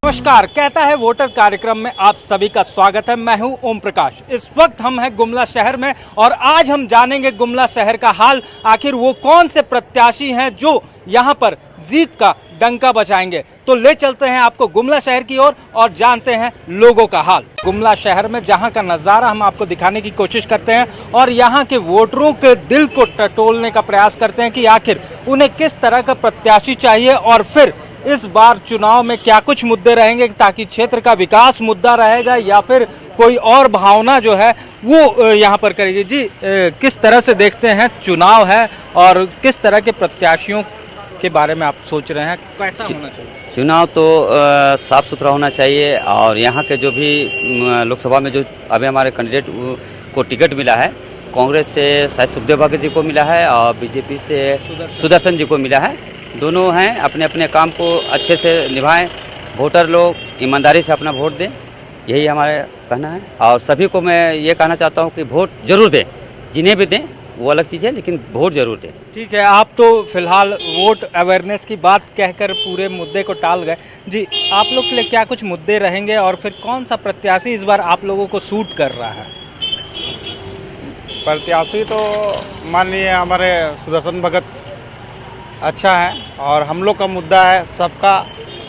नमस्कार, कहता है वोटर कार्यक्रम में आप सभी का स्वागत है। मैं हूं ओम प्रकाश। इस वक्त हम हैं गुमला शहर में और आज हम जानेंगे गुमला शहर का हाल। आखिर वो कौन से प्रत्याशी हैं जो यहां पर जीत का डंका बजाएंगे। तो ले चलते हैं आपको गुमला शहर की ओर और जानते हैं लोगों का हाल। गुमला शहर में जहां का नज़ारा हम आपको दिखाने की कोशिश करते हैं और यहां के वोटरों के दिल को टटोलने का प्रयास करते हैं कि आखिर उन्हें किस तरह का प्रत्याशी चाहिए और फिर इस बार चुनाव में क्या कुछ मुद्दे रहेंगे ताकि क्षेत्र का विकास मुद्दा रहेगा या फिर कोई और भावना जो है वो यहाँ पर करेगी। जी, किस तरह से देखते हैं चुनाव है और किस तरह के प्रत्याशियों के बारे में आप सोच रहे हैं, कैसा होना चाहिए? चुनाव तो साफ सुथरा होना चाहिए और यहाँ के जो भी लोकसभा में जो अभी हमारे कैंडिडेट को टिकट मिला है, कांग्रेस से शायद सुखदेव बागी जी को मिला है और बीजेपी से सुदर्शन जी को मिला है। दोनों हैं, अपने अपने काम को अच्छे से निभाएं, वोटर लोग ईमानदारी से अपना वोट दें, यही हमारा कहना है। और सभी को मैं ये कहना चाहता हूँ कि वोट जरूर दें, जिन्हें भी दें वो अलग चीज़ है, लेकिन वोट जरूर दें। ठीक है, आप तो फिलहाल वोट अवेयरनेस की बात कहकर पूरे मुद्दे को टाल गए। जी, आप लोग के लिए क्या कुछ मुद्दे रहेंगे और फिर कौन सा प्रत्याशी इस बार आप लोगों को सूट कर रहा है? प्रत्याशी तो माननीय हमारे सुदर्शन भगत अच्छा है और हम लोग का मुद्दा है सबका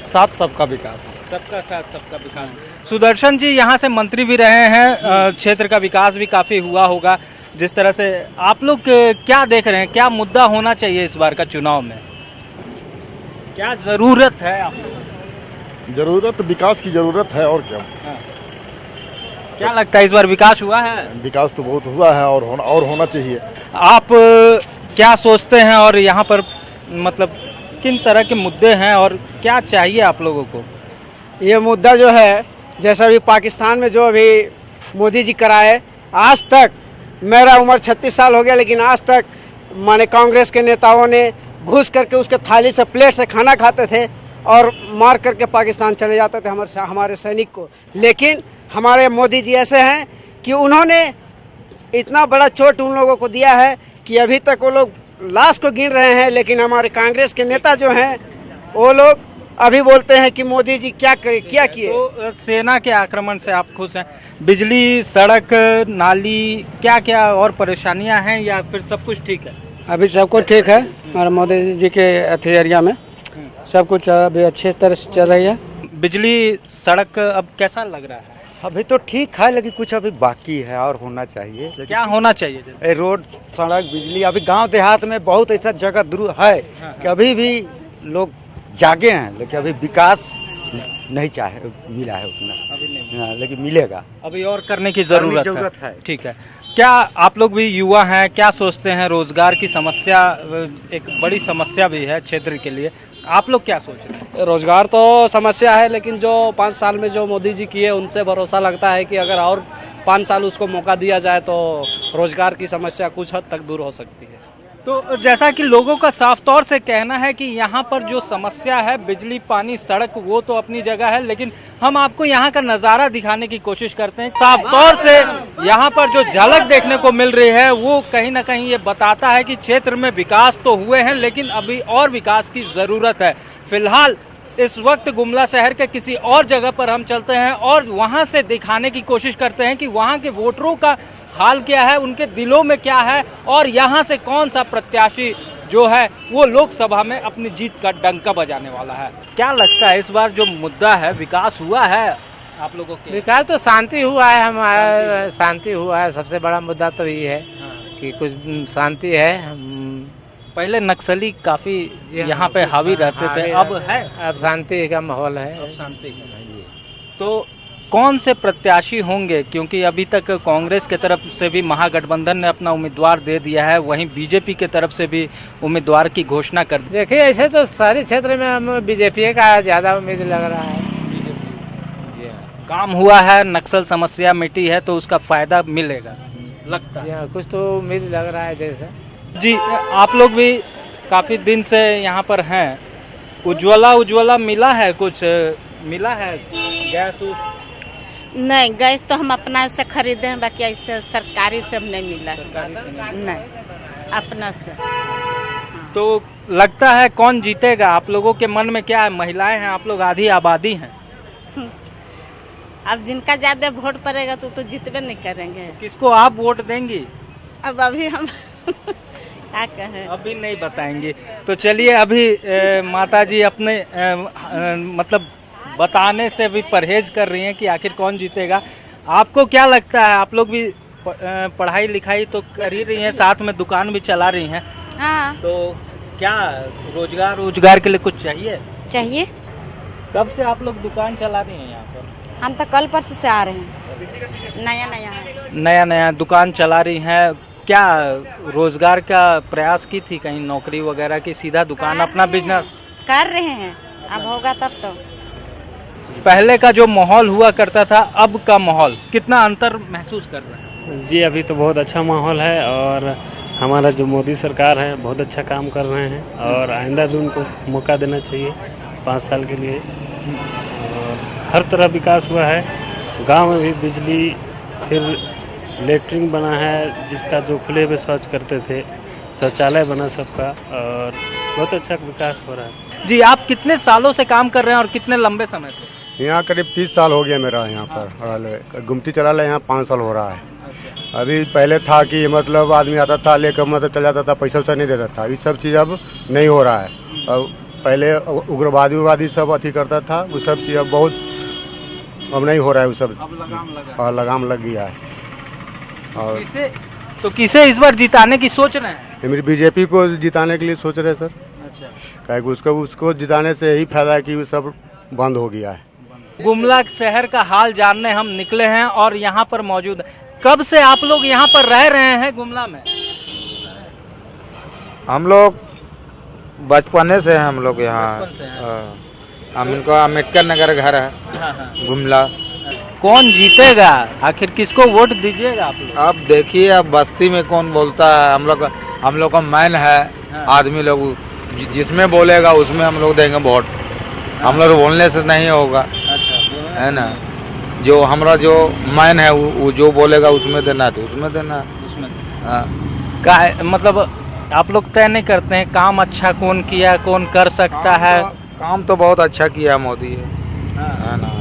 साथ सबका विकास। सबका साथ सबका विकास। सुदर्शन जी यहाँ से मंत्री भी रहे हैं, क्षेत्र का विकास भी काफ़ी हुआ होगा। जिस तरह से आप लोग क्या देख रहे हैं, क्या मुद्दा होना चाहिए इस बार का चुनाव में, क्या जरूरत है आप लोग? जरूरत विकास की जरूरत है और क्या। हाँ। क्या लगता है इस बार विकास हुआ है? विकास तो बहुत हुआ है और होना चाहिए। आप क्या सोचते हैं और यहाँ पर मतलब किन तरह के मुद्दे हैं और क्या चाहिए आप लोगों को? ये मुद्दा जो है, जैसा अभी पाकिस्तान में जो अभी मोदी जी कराए, आज तक मेरा उम्र 36 साल हो गया, लेकिन आज तक माने कांग्रेस के नेताओं ने घुस करके उसके थाली से प्लेट से खाना खाते थे और मार करके पाकिस्तान चले जाते थे हमारे सैनिक को। लेकिन हमारे मोदी जी ऐसे हैं कि उन्होंने इतना बड़ा चोट उन लोगों को दिया है कि अभी तक वो लोग लाश को गिन रहे हैं। लेकिन हमारे कांग्रेस के नेता जो हैं वो लोग अभी बोलते हैं कि मोदी जी क्या किए। तो सेना के आक्रमण से आप खुश हैं? बिजली, सड़क, नाली, क्या क्या और परेशानियां हैं या फिर सब कुछ ठीक है? अभी सब कुछ ठीक है हमारे मोदी जी के एरिया में, सब कुछ अभी अच्छे तरह से चल रही है। बिजली, सड़क अब कैसा लग रहा है? अभी तो ठीक है, लेकिन कुछ अभी बाकी है और होना चाहिए। क्या होना चाहिए? जैसे रोड, सड़क, बिजली। अभी गांव देहात में बहुत ऐसा जगह दूर है कि अभी भी लोग जागे हैं, लेकिन अभी विकास नहीं मिला है उतना। अभी नहीं, हाँ, लेकिन मिलेगा। अभी और करने की जरूरत है। ठीक है। क्या आप लोग भी युवा हैं, क्या सोचते हैं? रोजगार की समस्या एक बड़ी समस्या भी है क्षेत्र के लिए, आप लोग क्या सोच रहे हैं? रोजगार तो समस्या है, लेकिन जो 5 साल में जो मोदी जी किए उनसे भरोसा लगता है कि अगर और 5 साल उसको मौका दिया जाए तो रोजगार की समस्या कुछ हद तक दूर हो सकती है। तो जैसा कि लोगों का साफ तौर से कहना है कि यहाँ पर जो समस्या है बिजली, पानी, सड़क, वो तो अपनी जगह है, लेकिन हम आपको यहाँ का नज़ारा दिखाने की कोशिश करते हैं। साफ तौर से यहाँ पर जो झलक देखने को मिल रही है वो कहीं ना कहीं ये बताता है कि क्षेत्र में विकास तो हुए हैं, लेकिन अभी और विकास की ज़रूरत है। फिलहाल इस वक्त गुमला शहर के किसी और जगह पर हम चलते हैं और वहां से दिखाने की कोशिश करते हैं कि वहां के वोटरों का हाल क्या है, उनके दिलों में क्या है और यहां से कौन सा प्रत्याशी जो है वो लोकसभा में अपनी जीत का डंका बजाने वाला है। क्या लगता है इस बार जो मुद्दा है, विकास हुआ है आप लोगों के? विकास तो शांति हुआ है, हमारा शांति हुआ है। सबसे बड़ा मुद्दा तो यही है कि कुछ शांति है। पहले नक्सली काफी यहाँ पे हावी रहते थे, अब है, अब शांति का माहौल है। अब शांति। तो कौन से प्रत्याशी होंगे, क्योंकि अभी तक कांग्रेस के तरफ से भी महागठबंधन ने अपना उम्मीदवार दे दिया है, वहीं बीजेपी के तरफ से भी उम्मीदवार की घोषणा कर दी। देखिए, ऐसे तो सारे क्षेत्र में हम बीजेपी का ज्यादा उम्मीद लग रहा है। काम हुआ है, नक्सल समस्या मिटी है तो उसका फायदा मिलेगा लगता है। कुछ तो उम्मीद लग रहा है जैसे। जी, आप लोग भी काफी दिन से यहाँ पर हैं। उज्ज्वला मिला है, कुछ मिला है? गैस नहीं, गैस तो हम अपना से खरीदे हैं, बाकी ऐसे सरकारी से नहीं मिला। नहीं, अपना से। तो लगता है कौन जीतेगा? आप लोगों के मन में क्या है? महिलाएं हैं, आप लोग आधी आबादी हैं। अब जिनका ज्यादा वोट पड़ेगा तो जीतबे नहीं करेंगे। किसको आप वोट देंगी? अब अभी हम क्या कहें, अभी नहीं बताएंगे। तो चलिए अभी माता जी अपने मतलब बताने से भी परहेज कर रही हैं कि आखिर कौन जीतेगा। आपको क्या लगता है? आप लोग भी पढ़ाई लिखाई तो कर ही रही हैं, साथ में दुकान भी चला रही हैं। हाँ तो क्या रोजगार के लिए कुछ चाहिए? चाहिए। कब से आप लोग दुकान चला रही हैं यहाँ पर? हम तो कल परसों से आ रहे हैं, नया नया दुकान चला रही हैं। क्या रोजगार का प्रयास की थी, कहीं नौकरी वगैरह की, सीधा दुकान अपना बिजनेस कर रहे हैं? अब होगा तब तो। पहले का जो माहौल हुआ करता था, अब का माहौल कितना अंतर महसूस कर रहे हैं? जी अभी तो बहुत अच्छा माहौल है और हमारा जो मोदी सरकार है बहुत अच्छा काम कर रहे हैं और आइंदा भी उनको मौका देना चाहिए 5 साल के लिए। और हर तरह विकास हुआ है, गांव में भी बिजली, फिर लेटरिन बना है जिसका जो खुले में शौच करते थे, शौचालय बना सबका और बहुत अच्छा विकास हो रहा है। जी आप कितने सालों से काम कर रहे हैं और कितने लंबे समय से? यहाँ करीब 30 साल हो गया मेरा यहाँ पर गुमती चला ले, यहाँ 5 साल हो रहा है। अभी पहले था कि मतलब आदमी आता था लेकर मतलब चला जाता था, पैसा वैसा नहीं देता था। ये सब चीज़ अब नहीं हो रहा है। अब पहले उग्रवादी सब अथी करता था, वो सब चीज़ अब बहुत अब नहीं हो रहा है। वो सब लगाम लग गया है। और किसे इस बार जिताने की सोच रहे हैं? मेरी बीजेपी को जिताने के लिए सोच रहे हैं सर। अच्छा, उसको जिताने से यही फायदा है कि वो सब बंद हो गया है। गुमला शहर का हाल जानने हम निकले हैं और यहाँ पर मौजूद है। कब से आप लोग यहाँ पर रह रहे हैं गुमला में? हम लोग बचपने से हैं, हम लोग यहाँ। हम इनको अम्बेडकर नगर घर है गुमला। कौन जीतेगा आखिर, किसको वोट दीजिएगा आप लोग? अब देखिए, अब बस्ती में कौन बोलता है। हम लोग का मैन है आदमी लोग, जिसमें बोलेगा उसमें हम लोग देंगे वोट। हम लोग बोलने से नहीं होगा, है ना। जो हमारा जो मैन है वो जो बोलेगा उसमें देना है तो उसमें देना है। मतलब आप लोग तय नहीं करते हैं काम अच्छा कौन किया, कौन कर सकता है? काम तो बहुत अच्छा किया मोदी है ना।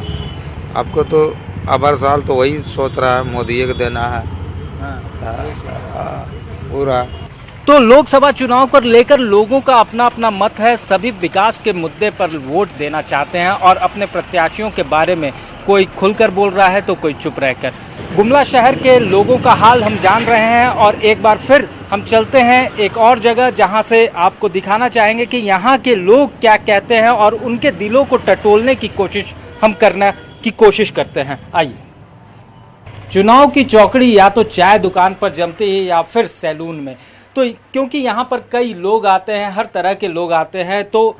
आपको तो अब हर साल तो वही सोच रहा है मोदी को देना है पूरा। तो लोकसभा चुनाव को लेकर लोगों का अपना अपना मत है। सभी विकास के मुद्दे पर वोट देना चाहते हैं और अपने प्रत्याशियों के बारे में कोई खुलकर बोल रहा है तो कोई चुप रहकर। गुमला शहर के लोगों का हाल हम जान रहे हैं और एक बार फिर हम चलते हैं एक और जगह जहां से आपको दिखाना चाहेंगे कि यहाँ के लोग क्या कहते हैं और उनके दिलों को टटोलने की कोशिश हम करने की कोशिश करते हैं। आइए। चुनाव की चौकड़ी या तो चाय दुकान पर जमती है या फिर सैलून में। तो क्योंकि यहाँ पर कई लोग आते हैं, हर तरह के लोग आते हैं, तो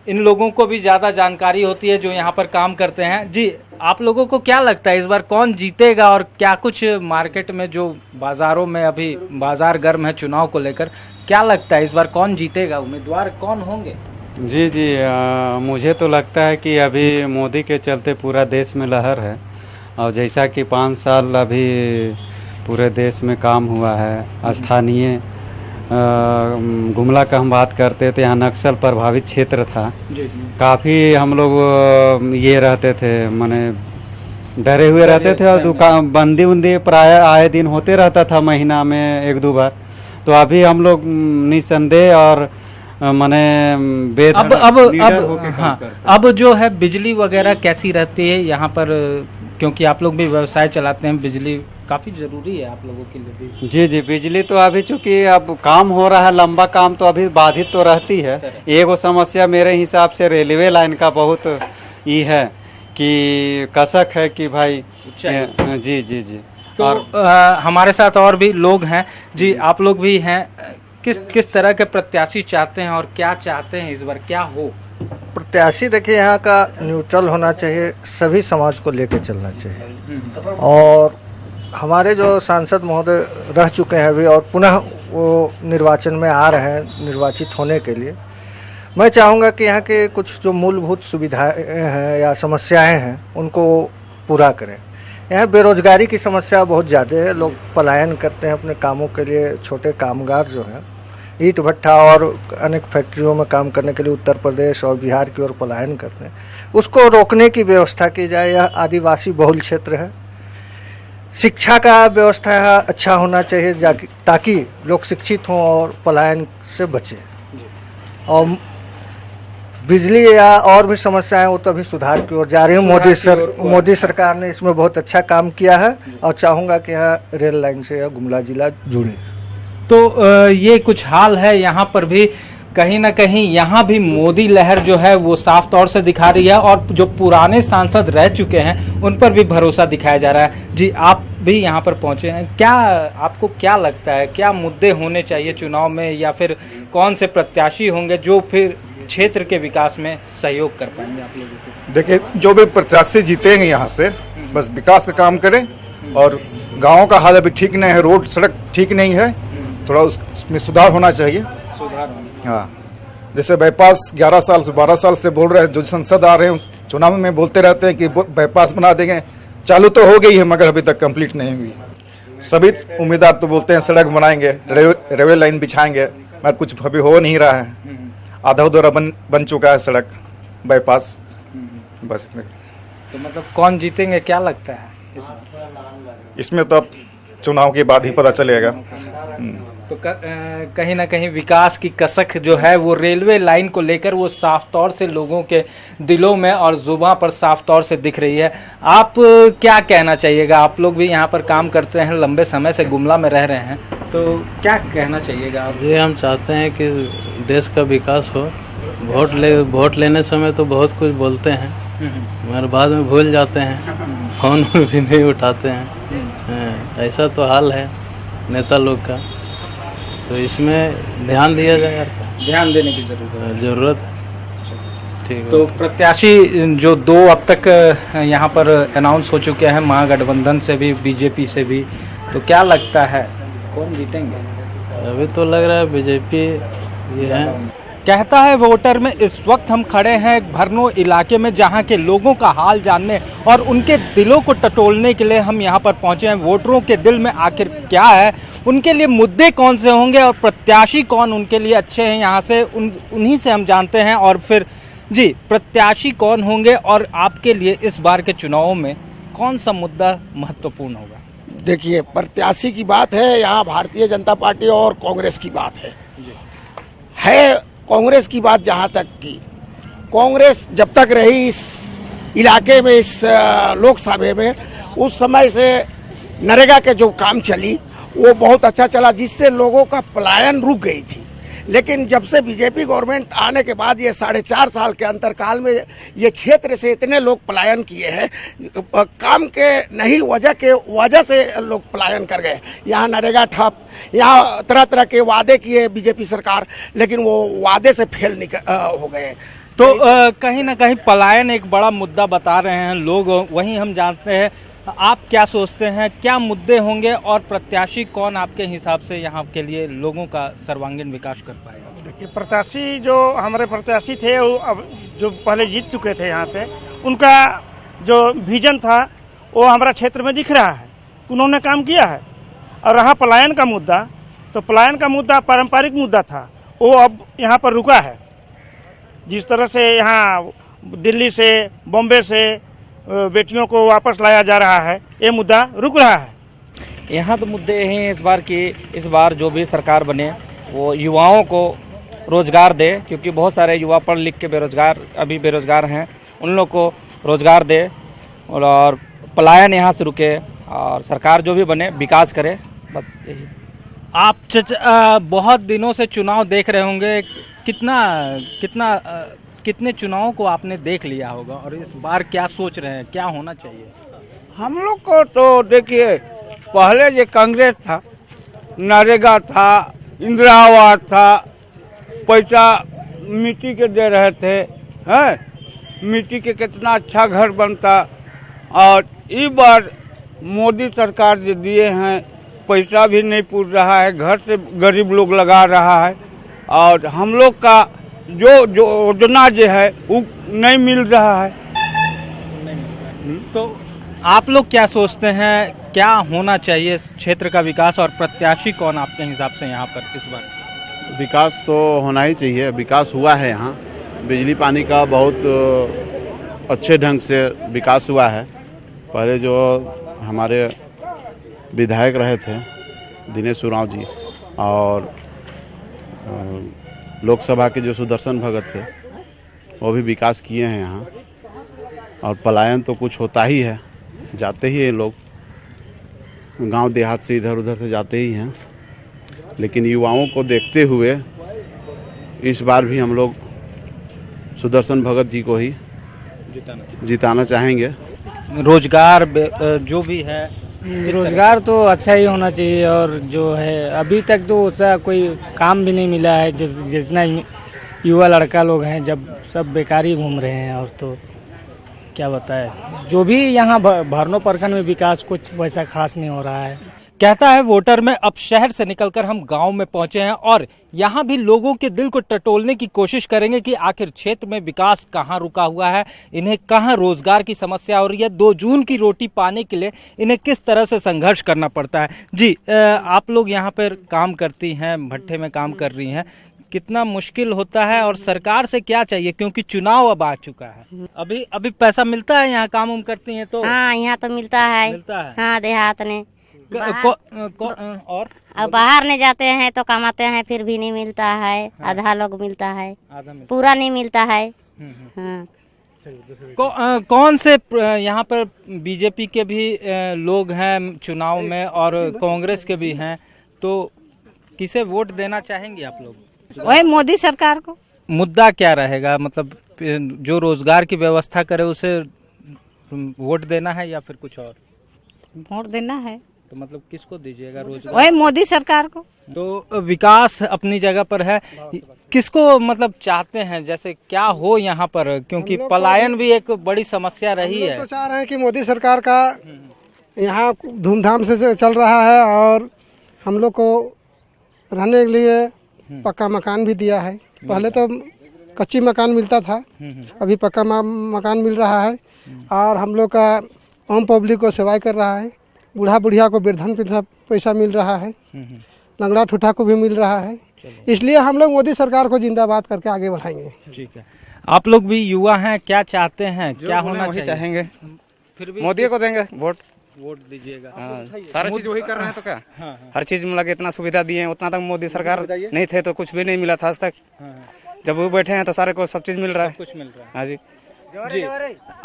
इन लोगों को भी ज़्यादा जानकारी होती है जो यहाँ पर काम करते हैं। जी आप लोगों को क्या लगता है इस बार कौन जीतेगा और क्या कुछ मार्केट में जो बाज़ारों में अभी बाज़ार गर्म है चुनाव को लेकर, क्या लगता है इस बार कौन जीतेगा, उम्मीदवार कौन होंगे? जी मुझे तो लगता है कि अभी मोदी के चलते पूरा देश में लहर है और जैसा कि 5 साल अभी पूरे देश में काम हुआ है। स्थानीय गुमला का हम बात करते थे, यहाँ नक्सल प्रभावित क्षेत्र था। काफ़ी हम लोग ये रहते थे, माने डरे हुए रहते थे और दुकान बंदी उंदी प्राय आए दिन होते रहता था, महीना में 1-2 बार। तो अभी हम लोग निसंदेह और माने अब जो है बिजली वगैरह कैसी रहती है यहाँ पर, क्योंकि आप लोग भी व्यवसाय चलाते हैं, बिजली काफ़ी ज़रूरी है आप लोगों के लिए भी। जी बिजली तो अभी चूँकि अब काम हो रहा है, लंबा काम तो अभी बाधित तो रहती है। एगो समस्या मेरे हिसाब से रेलवे लाइन का बहुत ये है कि कसक है कि भाई जी। तो हमारे साथ और भी लोग हैं। जी आप लोग भी हैं, किस तरह के प्रत्याशी चाहते हैं और क्या चाहते हैं इस बार, क्या हो? प्रत्याशी देखिए यहाँ का न्यूट्रल होना चाहिए, सभी समाज को लेकर चलना चाहिए। और हमारे जो सांसद महोदय रह चुके हैं अभी और पुनः वो निर्वाचन में आ रहे हैं निर्वाचित होने के लिए, मैं चाहूँगा कि यहाँ के कुछ जो मूलभूत सुविधाएं हैं या समस्याएं हैं उनको पूरा करें। यहाँ बेरोजगारी की समस्या बहुत ज़्यादा है, लोग पलायन करते हैं अपने कामों के लिए। छोटे कामगार जो हैं ईंट भट्ठा और अनेक फैक्ट्रियों में काम करने के लिए उत्तर प्रदेश और बिहार की ओर पलायन करते हैं। उसको रोकने की व्यवस्था की जाए। यह आदिवासी बहुल क्षेत्र है। शिक्षा का व्यवस्था अच्छा होना चाहिए ताकि लोग शिक्षित हों और पलायन से बचें। और बिजली या और भी समस्याएं वो तो अभी सुधार की ओर जा रही है। मोदी सरकार ने इसमें बहुत अच्छा काम किया है और चाहूँगा कि यह रेल लाइन से यह गुमला जिला जुड़े। तो ये कुछ हाल है यहाँ पर भी, कहीं ना कहीं यहाँ भी मोदी लहर जो है वो साफ तौर से दिखा रही है और जो पुराने सांसद रह चुके हैं उन पर भी भरोसा दिखाया जा रहा है। जी, आप भी यहाँ पर पहुँचे हैं, क्या आपको क्या लगता है, क्या मुद्दे होने चाहिए चुनाव में, या फिर कौन से प्रत्याशी होंगे जो फिर क्षेत्र के विकास में सहयोग कर पाएंगे आप लोगों को? देखिए, जो भी प्रत्याशी जीतेंगे यहाँ से बस विकास का काम करें। और गाँव का हाल अभी ठीक नहीं है, रोड सड़क ठीक नहीं है, थोड़ा उसमें सुधार होना चाहिए। हाँ, जैसे बाईपास 11 साल से 12 साल से बोल रहे हैं, जो संसद आ रहे हैं उस चुनाव में बोलते रहते हैं कि बाईपास बना देंगे। चालू तो हो गई है मगर अभी तक कंप्लीट नहीं हुई। सभी उम्मीदवार तो बोलते हैं सड़क बनाएंगे, रेलवे लाइन बिछाएंगे, मगर कुछ अभी हो नहीं रहा है। आधा उधरा बन चुका है सड़क, बाईपास, बस। तो मतलब कौन जीतेंगे क्या लगता है इसमें? तो अब चुनाव के बाद ही पता चलेगा। तो कहीं ना कहीं विकास की कसक जो है वो रेलवे लाइन को लेकर वो साफ तौर से लोगों के दिलों में और जुबान पर साफ तौर से दिख रही है। आप क्या कहना चाहिएगा? आप लोग भी यहाँ पर काम करते हैं, लंबे समय से गुमला में रह रहे हैं, तो क्या कहना चाहिएगा आप? जी, हम चाहते हैं कि देश का विकास हो। वोट लेने समय तो बहुत कुछ बोलते हैं मगर बाद में भूल जाते हैं, फोन भी नहीं उठाते हैं। ऐसा तो हाल है नेता लोग का, तो इसमें ध्यान दिया जाए। ध्यान देने की जरूरत है। ठीक। तो प्रत्याशी जो 2 अब तक यहाँ पर अनाउंस हो चुके हैं, महागठबंधन से भी बीजेपी से भी, तो क्या लगता है कौन जीतेंगे? अभी तो लग रहा है बीजेपी ये है। कहता है वोटर में इस वक्त हम खड़े हैं भरनो इलाके में, जहां के लोगों का हाल जानने और उनके दिलों को टटोलने के लिए हम यहां पर पहुंचे हैं। वोटरों के दिल में आखिर क्या है, उनके लिए मुद्दे कौन से होंगे और प्रत्याशी कौन उनके लिए अच्छे हैं, यहाँ से उन्हीं से हम जानते हैं। और फिर जी, प्रत्याशी कौन होंगे और आपके लिए इस बार के चुनावों में कौन सा मुद्दा महत्वपूर्ण होगा? देखिए, प्रत्याशी की बात है, यहाँ भारतीय जनता पार्टी और कांग्रेस की बात है कांग्रेस की बात। जहाँ तक की कांग्रेस जब तक रही इस इलाके में, इस लोकसभा में, उस समय से नरेगा के जो काम चली वो बहुत अच्छा चला, जिससे लोगों का पलायन रुक गई थी। लेकिन जब से बीजेपी गवर्नमेंट आने के बाद ये 4.5 साल के अंतरकाल में ये क्षेत्र से इतने लोग पलायन किए हैं, काम के नहीं वजह से लोग पलायन कर गए। यहाँ नरेगा ठप, यहाँ तरह तरह के वादे किए बीजेपी सरकार, लेकिन वो वादे से फेल हो गए। तो कहीं ना कहीं पलायन एक बड़ा मुद्दा बता रहे हैं लोग, वहीं हम जानते हैं आप क्या सोचते हैं, क्या मुद्दे होंगे और प्रत्याशी कौन आपके हिसाब से यहाँ के लिए लोगों का सर्वांगीण विकास कर पाएगा? देखिए, प्रत्याशी जो हमारे प्रत्याशी थे वो अब जो पहले जीत चुके थे यहाँ से, उनका जो विजन था वो हमारा क्षेत्र में दिख रहा है, उन्होंने काम किया है। और रहा पलायन का मुद्दा, तो पलायन का मुद्दा पारंपरिक मुद्दा था, वो अब यहाँ पर रुका है। जिस तरह से यहाँ दिल्ली से, बॉम्बे से बेटियों को वापस लाया जा रहा है, ये मुद्दा रुक रहा है। यहाँ तो मुद्दे हैं इस बार की, इस बार जो भी सरकार बने वो युवाओं को रोजगार दे, क्योंकि बहुत सारे युवा पढ़ लिख के अभी बेरोजगार हैं, उन लोग को रोजगार दे और पलायन यहाँ से रुके और सरकार जो भी बने विकास करे, बस यही। आप बहुत दिनों से चुनाव देख रहे होंगे, कितने चुनावों को आपने देख लिया होगा और इस बार क्या सोच रहे हैं, क्या होना चाहिए? हम लोग को तो देखिए, पहले जो कांग्रेस था, नरेगा था, इंदिरा आवास था, पैसा मिट्टी के दे रहे थे, हैं मिट्टी के कितना अच्छा घर बनता। और इस बार मोदी सरकार जो दिए हैं पैसा भी नहीं पूछ रहा है, घर से गरीब लोग लगा रहा है और हम लोग का जो योजना जो है वो नहीं मिल रहा है। तो आप लोग क्या सोचते हैं, क्या होना चाहिए इस क्षेत्र का विकास और प्रत्याशी कौन आपके हिसाब से यहाँ पर इस बार? विकास तो होना ही चाहिए, विकास हुआ है यहाँ, बिजली पानी का बहुत अच्छे ढंग से विकास हुआ है। पहले जो हमारे विधायक रहे थे दिनेश उरांव जी और लोकसभा के जो सुदर्शन भगत थे वो भी विकास किए हैं यहाँ। और पलायन तो कुछ होता ही है, जाते ही हैं लोग, गांव देहात से इधर उधर से जाते ही हैं। लेकिन युवाओं को देखते हुए इस बार भी हम लोग सुदर्शन भगत जी को ही जिताना चाहेंगे। रोजगार जो भी है, रोजगार तो अच्छा ही होना चाहिए। और जो है अभी तक तो उसका कोई काम भी नहीं मिला है। जितना युवा लड़का लोग हैं जब सब बेकारी घूम रहे हैं। और तो क्या बताए, जो भी यहाँ भरनो प्रखंड में विकास कुछ वैसा खास नहीं हो रहा है। कहता है वोटर में। अब शहर से निकलकर हम गांव में पहुंचे हैं और यहाँ भी लोगों के दिल को टटोलने की कोशिश करेंगे कि आखिर क्षेत्र में विकास कहाँ रुका हुआ है, इन्हें कहाँ रोजगार की समस्या हो रही है, 2 जून की रोटी पाने के लिए इन्हें किस तरह से संघर्ष करना पड़ता है। जी, आप लोग यहाँ पर काम करती हैं, भट्टे में काम कर रही हैं, कितना मुश्किल होता है और सरकार से क्या चाहिए, क्योंकि चुनाव अब आ चुका है। अभी पैसा मिलता है यहाँ काम उम करती हैं तो? हाँ, यहाँ तो मिलता है। हाँ, देहात में और बाहर नहीं जाते हैं तो कमाते हैं फिर भी नहीं मिलता है। हाँ। आधा लोग मिलता है, पूरा नहीं मिलता है। हाँ। कौन से यहाँ पर बीजेपी के भी लोग हैं चुनाव में और कांग्रेस के भी हैं, तो किसे वोट देना चाहेंगे आप लोग? वही मोदी सरकार को। मुद्दा क्या रहेगा, मतलब जो रोजगार की व्यवस्था करे उसे वोट देना है या फिर कुछ और? वोट देना है तो मतलब किसको दीजिएगा? रोजगार वही मोदी सरकार को। तो विकास अपनी जगह पर है, किसको मतलब चाहते हैं, जैसे क्या हो यहाँ पर, क्योंकि पलायन भी एक बड़ी समस्या रही है। तो चाह रहे हैं कि मोदी सरकार का यहाँ धूमधाम से चल रहा है और हम लोग को रहने के लिए पक्का मकान भी दिया है। पहले तो कच्ची मकान मिलता था, अभी पक्का मकान मिल रहा है। और हम लोग का आम पब्लिक को सेवाएं कर रहा है। बूढ़ा बुढ़िया को वृद्धन पैसा मिल रहा है, लंगड़ा ठूठा को भी मिल रहा है। इसलिए हम लोग मोदी सरकार को जिंदाबाद करके आगे बढ़ाएंगे। ठीक है, आप लोग भी युवा हैं, क्या चाहते हैं, क्या होना चाहिए? चाहेंगे फिर भी मोदी को देंगे वोट दीजिएगा। सारा चीज वही कर रहे हैं तो क्या। हर चीज में लगे, इतना सुविधा दिए हैं, उतना तक मोदी सरकार नहीं थे तो कुछ भी नहीं मिला था आज तक। जब वो बैठे हैं तो सारे को सब चीज मिल रहा है। कुछ मिल रहा है। हाँ जी।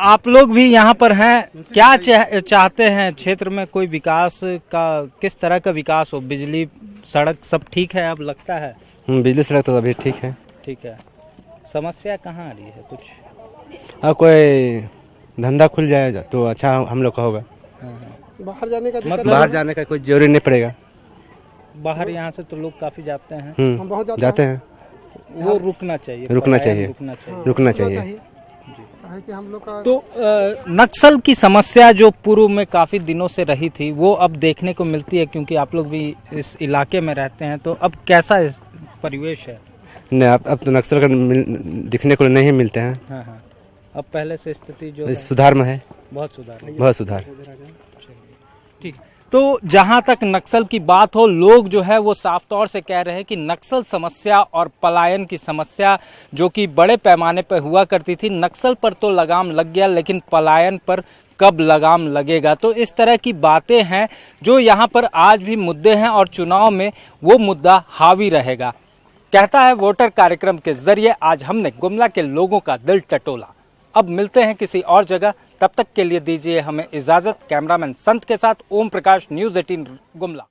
आप लोग भी यहाँ पर हैं, क्या चाहते हैं क्षेत्र में कोई विकास का, किस तरह का विकास हो? बिजली सड़क सब ठीक है अब लगता है? बिजली सड़क तो अभी ठीक है। ठीक है, समस्या कहाँ आ रही है कुछ? हाँ, कोई धंधा खुल जाएगा तो अच्छा हम लोग का होगा। बाहर जाने का मतलब बाहर जाने का कोई जरूरी नहीं पड़ेगा। बाहर यहाँ से तो लोग काफी जाते हैं। जाते हैं, वो रुकना चाहिए। रुकना चाहिए। तो नक्सल की समस्या जो पूर्व में काफी दिनों से रही थी वो अब देखने को मिलती है, क्योंकि आप लोग भी इस इलाके में रहते हैं, तो अब कैसा परिवेश है? नहीं, अब तो नक्सल का दिखने को नहीं मिलते हैं। हाँ। अब पहले से स्थिति जो सुधार में है, बहुत सुधार। ठीक, तो जहां तक नक्सल की बात हो, लोग जो है वो साफ तौर से कह रहे हैं कि नक्सल समस्या और पलायन की समस्या जो कि बड़े पैमाने पर हुआ करती थी, नक्सल पर तो लगाम लग गया, लेकिन पलायन पर कब लगाम लगेगा? तो इस तरह की बातें हैं जो यहाँ पर आज भी मुद्दे हैं और चुनाव में वो मुद्दा हावी रहेगा। कहता है वोटर कार्यक्रम के जरिए आज हमने गुमला के लोगों का दिल टटोला। अब मिलते हैं किसी और जगह, तब तक के लिए दीजिए हमें इजाजत। कैमरामैन संत के साथ ओम प्रकाश, न्यूज़ 18 गुमला।